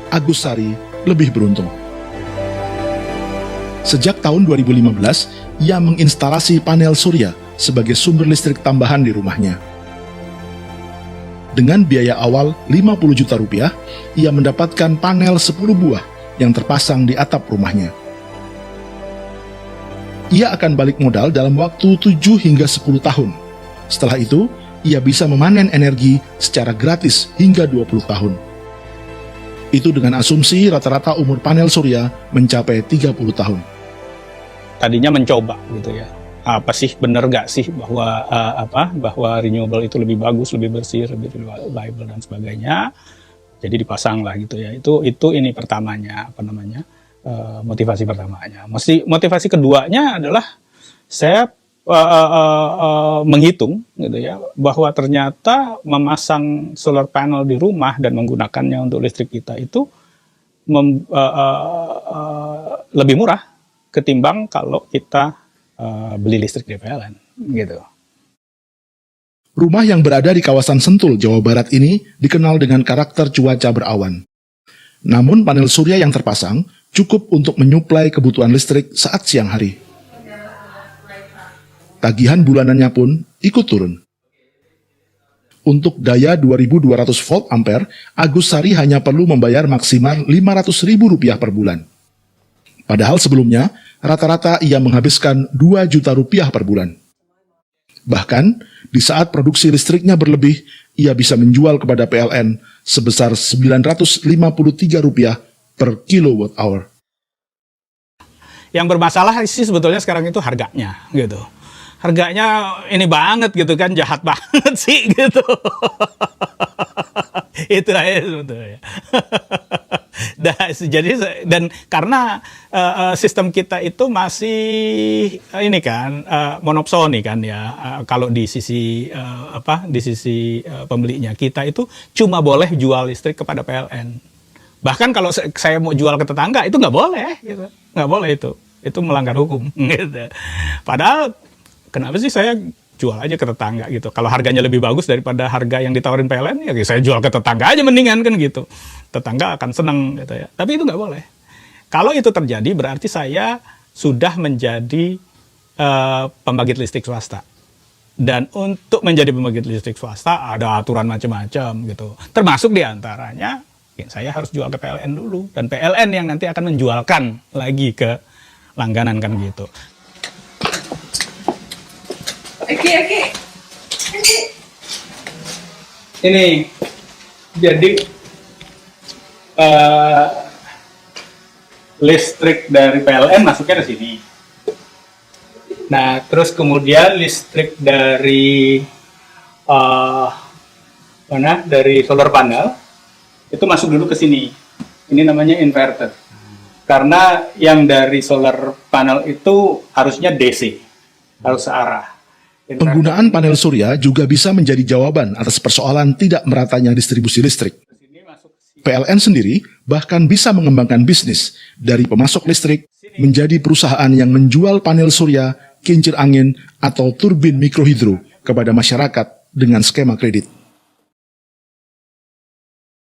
Agus Sari lebih beruntung. Sejak tahun 2015, ia menginstalasi panel surya sebagai sumber listrik tambahan di rumahnya. Dengan biaya awal 50 juta rupiah, ia mendapatkan panel 10 buah yang terpasang di atap rumahnya. Ia akan balik modal dalam waktu 7 hingga 10 tahun. Setelah itu, ia bisa memanen energi secara gratis hingga 20 tahun. Itu dengan asumsi rata-rata umur panel surya mencapai 30 tahun. Tadinya mencoba gitu ya, apa sih benar nggak sih bahwa renewable itu lebih bagus, lebih bersih, lebih reliable dan sebagainya. Jadi dipasang lah gitu ya. Itu ini pertamanya, motivasi pertamanya. Motivasi keduanya adalah saya menghitung gitu ya, bahwa ternyata memasang solar panel di rumah dan menggunakannya untuk listrik kita itu lebih murah ketimbang kalau kita beli listrik di PLN gitu. Rumah yang berada di kawasan Sentul, Jawa Barat ini dikenal dengan karakter cuaca berawan. Namun panel surya yang terpasang cukup untuk menyuplai kebutuhan listrik saat siang hari. Tagihan bulanannya pun ikut turun. Untuk daya 2200 volt ampere, Agus Sari hanya perlu membayar maksimal Rp500.000 per bulan. Padahal sebelumnya, rata-rata ia menghabiskan Rp2 juta per bulan. Bahkan, di saat produksi listriknya berlebih, ia bisa menjual kepada PLN sebesar Rp953 per kilowatt hour. Yang bermasalah sih sebetulnya sekarang itu harganya gitu. Harganya ini banget gitu kan, jahat banget sih gitu. Itu aja sebetulnya. Dan karena sistem kita itu masih ini kan monopsoni kan ya, kalau di sisi pembelinya kita itu cuma boleh jual listrik kepada PLN. Bahkan kalau saya mau jual ke tetangga itu nggak boleh gitu, nggak boleh itu melanggar hukum gitu. Padahal kenapa sih saya jual aja ke tetangga gitu. Kalau harganya lebih bagus daripada harga yang ditawarin PLN, ya saya jual ke tetangga aja mendingan kan gitu. Tetangga akan senang gitu ya. Tapi itu nggak boleh. Kalau itu terjadi berarti saya sudah menjadi pembangkit listrik swasta. Dan untuk menjadi pembangkit listrik swasta ada aturan macam-macam gitu. Termasuk diantaranya ya saya harus jual ke PLN dulu. Dan PLN yang nanti akan menjualkan lagi ke langganan kan gitu. Oke. Ini jadi listrik dari PLN masuknya ke sini. Nah, terus kemudian listrik dari dari solar panel itu masuk dulu ke sini. Ini namanya inverter. Karena yang dari solar panel itu harusnya DC, harus searah. Penggunaan panel surya juga bisa menjadi jawaban atas persoalan tidak meratanya distribusi listrik. PLN sendiri bahkan bisa mengembangkan bisnis dari pemasok listrik menjadi perusahaan yang menjual panel surya, kincir angin, atau turbin mikrohidro kepada masyarakat dengan skema kredit.